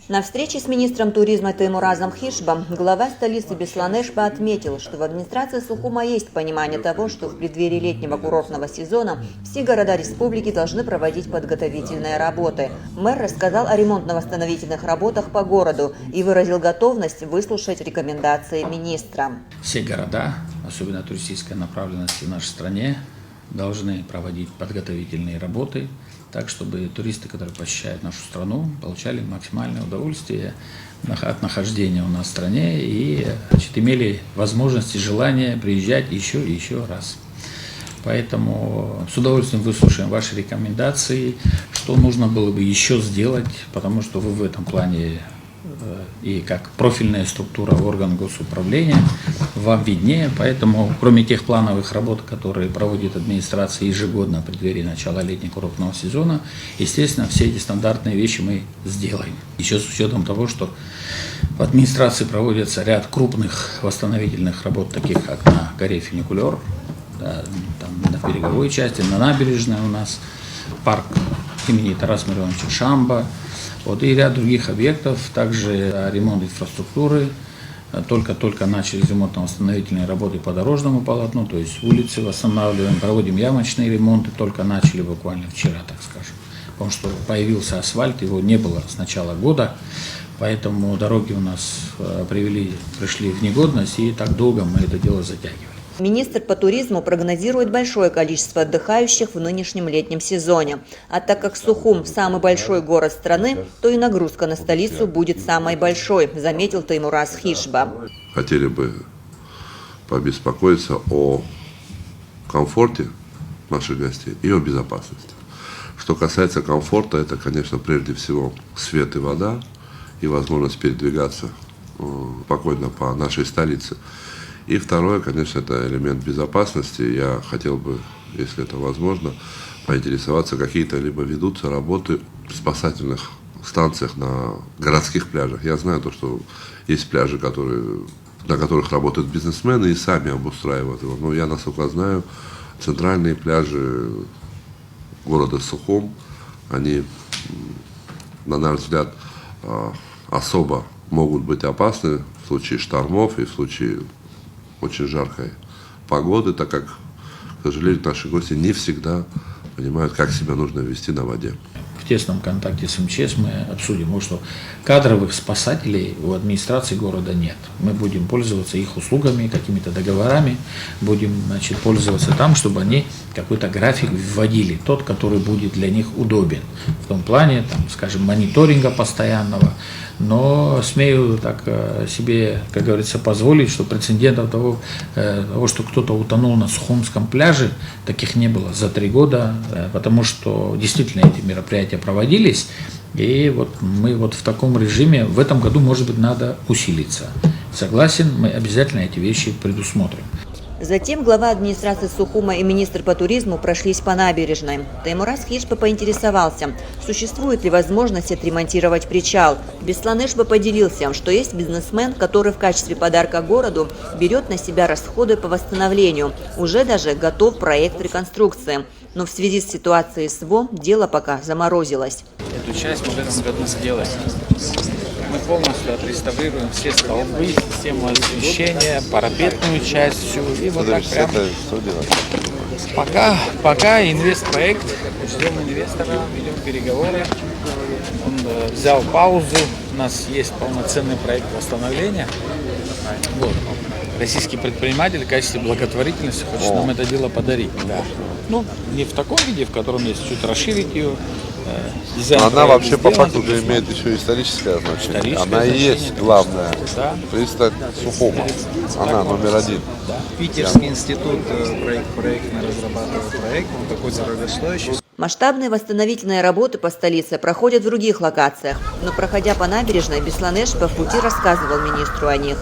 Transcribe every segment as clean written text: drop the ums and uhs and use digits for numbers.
На встрече с министром туризма Теймуразом Хишбом глава столицы Беслан-Эшпа отметил, что в администрации Сухума есть понимание того, что в преддверии летнего курортного сезона все города республики должны проводить подготовительные работы. Мэр рассказал о ремонтно-восстановительных работах по городу и выразил готовность выслушать рекомендации министра. Все города, особенно туристической направленности в нашей стране, должны проводить подготовительные работы, так, чтобы туристы, которые посещают нашу страну, получали максимальное удовольствие от нахождения у нас в стране и имели возможность и желание приезжать еще и еще раз. Поэтому с удовольствием выслушаем ваши рекомендации, что нужно было бы еще сделать, потому что вы в этом плане и как профильная структура орган госуправления вам виднее, поэтому кроме тех плановых работ, которые проводит администрация ежегодно в преддверии начала летнего курортного сезона, естественно, все эти стандартные вещи мы сделаем. Еще с учетом того, что в администрации проводится ряд крупных восстановительных работ, таких как на горе Фуникулер, да, там, на береговой части, на набережной у нас парк имени Тараса Мироновича Шамба, и ряд других объектов, также ремонт инфраструктуры. Только начали ремонтно-восстановительные работы по дорожному полотну, то есть улицы восстанавливаем, проводим ямочные ремонты, только начали буквально вчера, так скажем. Потому что появился асфальт, его не было с начала года, поэтому дороги у нас пришли в негодность, и так долго мы это дело затягивали. Министр по туризму прогнозирует большое количество отдыхающих в нынешнем летнем сезоне. А так как Сухум – самый большой город страны, то и нагрузка на столицу будет самой большой, заметил Теймураз Хишба. Хотели бы побеспокоиться о комфорте наших гостей и о безопасности. Что касается комфорта, это, конечно, прежде всего свет и вода, и возможность передвигаться спокойно по нашей столице. И второе, конечно, это элемент безопасности. Я хотел бы, если это возможно, поинтересоваться, какие-то либо ведутся работы в спасательных станциях на городских пляжах. Я знаю то, что есть пляжи, на которых работают бизнесмены и сами обустраивают его. Но я, насколько знаю, центральные пляжи города Сухум, они, на наш взгляд, особо могут быть опасны в случае штормов и в случае очень жаркой погоды, так как, к сожалению, наши гости не всегда понимают, как себя нужно вести на воде. В тесном контакте с МЧС мы обсудим, потому что кадровых спасателей у администрации города нет. Мы будем пользоваться их услугами, какими-то договорами, будем пользоваться там, чтобы они какой-то график вводили, тот, который будет для них удобен. В том плане, скажем, мониторинга постоянного. Но смею так себе, как говорится, позволить, что прецедентов того, что кто-то утонул на Сухумском пляже, таких не было за 3 года, потому что действительно эти мероприятия проводились, и мы в таком режиме в этом году, может быть, надо усилиться. Согласен, мы обязательно эти вещи предусмотрим. Затем глава администрации Сухума и министр по туризму прошлись по набережной. Теймураз Хишба поинтересовался, существует ли возможность отремонтировать причал. Беслан-Эшпа поделился, что есть бизнесмен, который в качестве подарка городу берет на себя расходы по восстановлению. Уже даже готов проект реконструкции. Но в связи с ситуацией СВО дело пока заморозилось. Эту часть мы в этом году сделаем. Мы полностью отреставрируем все столбы, систему освещения, парапетную часть всю. И так прям. Пока инвестпроект, ждем инвестора, ведем переговоры. Он взял паузу, у нас есть полноценный проект восстановления. Российский предприниматель в качестве благотворительности хочет нам это дело подарить. Да. Не в таком виде, в котором есть, чуть расширить ее. Она вообще по факту уже имеет еще историческое значение. Она и есть главная пристань Сухума. Она номер 1. Да. Питерский институт проектно разрабатывает проект, он какой-то дорогостоящий. Масштабные восстановительные работы по столице проходят в других локациях, но проходя по набережной, Беслан-Эшпа в пути рассказывал министру о них.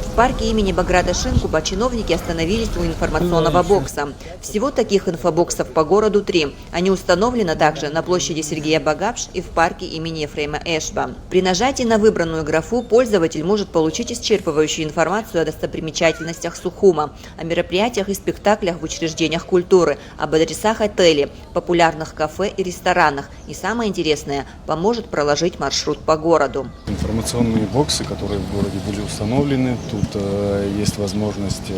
В парке имени Баграта Шинкуба чиновники остановились у информационного бокса. Всего таких инфобоксов по городу 3. Они установлены также на площади Сергея Багапш и в парке имени Ефрема Эшба. При нажатии на выбранную графу пользователь может получить исчерпывающую информацию о достопримечательностях Сухума, о мероприятиях и спектаклях в учреждениях культуры, об адресах отелей, популярных кафе и ресторанах. И самое интересное, поможет проложить маршрут по городу. информационные боксы, которые в городе были установлены. Тут есть возможность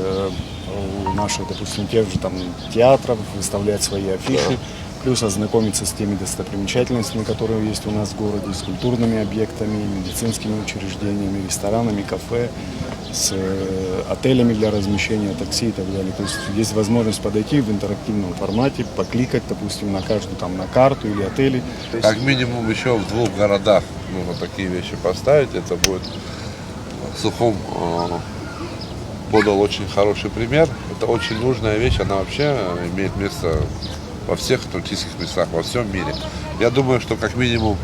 у наших, допустим, тех же там театров выставлять свои афиши, плюс ознакомиться с теми достопримечательностями, которые есть у нас в городе, с культурными объектами, медицинскими учреждениями, ресторанами, кафе, с отелями для размещения такси и так далее. То есть есть возможность подойти в интерактивном формате, покликать, допустим, на каждую там на карту или отели. Как минимум еще в 2 городах нужно такие вещи поставить. Это будет Сухум подал очень хороший пример. Это очень нужная вещь, она вообще имеет место во всех туристических местах, во всем мире. Я думаю, что как минимум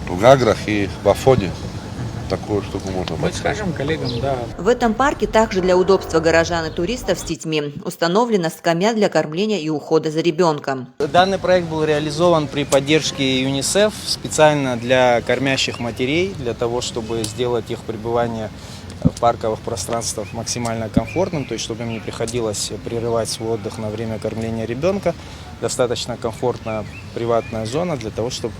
в Гаграх и в Афоне такую штуку можно Мы поставить. скажем коллегам, да. В этом парке также для удобства горожан и туристов с детьми установлена скамья для кормления и ухода за ребенком. Данный проект был реализован при поддержке ЮНИСЕФ специально для кормящих матерей, для того, чтобы сделать их пребывание в парковых пространствах максимально комфортным, то есть чтобы им не приходилось прерывать свой отдых на время кормления ребенка. Достаточно комфортная приватная зона для того, чтобы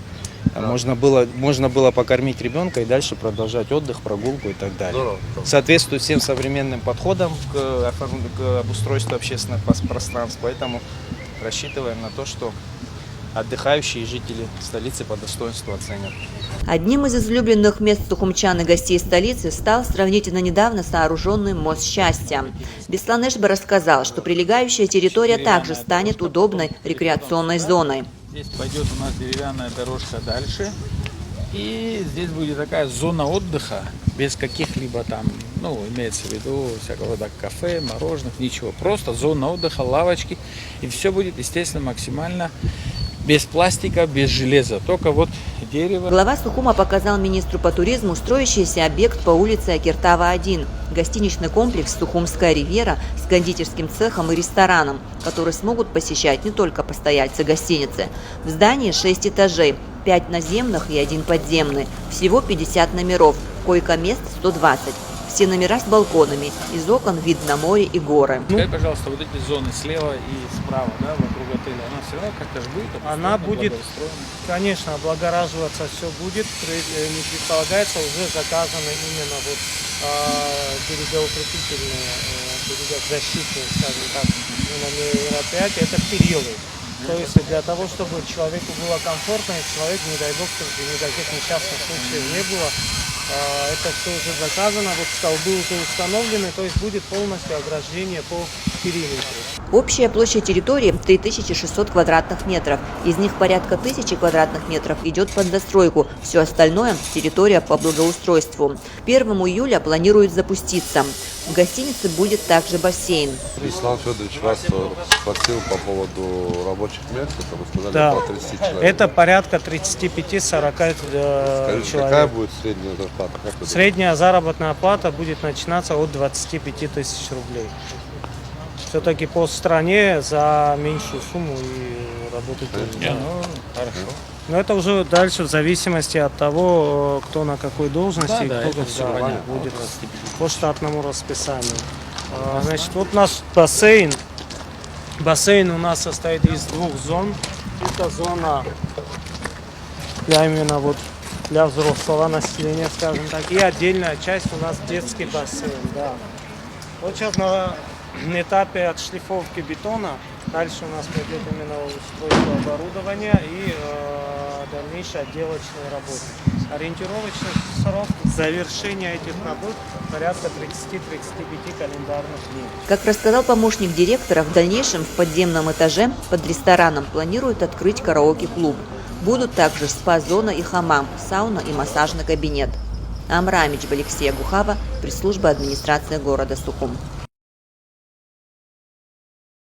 можно было покормить ребенка и дальше продолжать отдых, прогулку и так далее. Соответствует всем современным подходам к обустройству общественных пространств, поэтому рассчитываем на то, что отдыхающие жители столицы по достоинству оценят. Одним из излюбленных мест сухумчан и гостей столицы стал сравнительно недавно сооруженный мост счастья. Беслан Эшба рассказал, что прилегающая территория также станет удобной рекреационной зоной. Здесь пойдет у нас деревянная дорожка дальше. И здесь будет такая зона отдыха, без каких-либо там, имеется в виду всякого рода кафе, мороженых, ничего. Просто зона отдыха, лавочки. И все будет, естественно, максимально без пластика, без железа. Только вот дерево. Глава Сухума показал министру по туризму строящийся объект по улице Акиртава-1. Гостиничный комплекс «Сухумская ривьера» с кондитерским цехом и рестораном, который смогут посещать не только постояльцы гостиницы. В здании 6 этажей, 5 наземных и 1 подземный. Всего 50 номеров, койко-мест 120. Все номера с балконами, из окон вид на море и горы. Скажи, пожалуйста, вот эти зоны слева и справа, вокруг отеля, она все равно как-то же будет? Она будет, конечно, облагораживаться все будет. Не предполагается, уже заказаны именно берегоукрепительные, берегозащитные, скажем так, мероприятия. Это перилы. То есть для того, чтобы человеку было комфортно, и человек, не дай бог, чтобы никаких несчастных случаев не было, это все уже заказано, столбы уже установлены, то есть будет полностью ограждение по периметру. Общая площадь территории 3600 квадратных метров. Из них порядка 1000 квадратных метров идет под застройку. Все остальное – территория по благоустройству. 1 июля планируют запуститься. В гостинице будет также бассейн. Ислам Федорович вас спросил по поводу рабочих мест, это вы сказали, Да, по 30 человек. это порядка 35-40 Скажите, человек. какая будет средняя зарплата? Как вы Средняя заработная плата будет начинаться от 25 тысяч рублей. Все-таки по стране за меньшую сумму и работать. Хорошо. Но это уже дальше в зависимости от того, кто на какой должности, Да, кто это всё понятно. будет по штатному расписанию. Значит, вот наш бассейн. Бассейн у нас состоит из 2 зон. Это зона для взрослого населения, скажем так. И отдельная часть у нас детский бассейн. Да. Вот сейчас на этапе отшлифовки бетона. Дальше у нас пойдет именно устройство оборудования и дальнейшие отделочные работы. Ориентировочный срок завершения этих работ порядка 30-35 календарных дней. Как рассказал помощник директора, в дальнейшем в подземном этаже под рестораном планируют открыть караоке-клуб. Будут также спа-зона и хамам, сауна и массажный кабинет. Амра Амичб, Алексея Гухава, пресс-служба администрации города Сухум.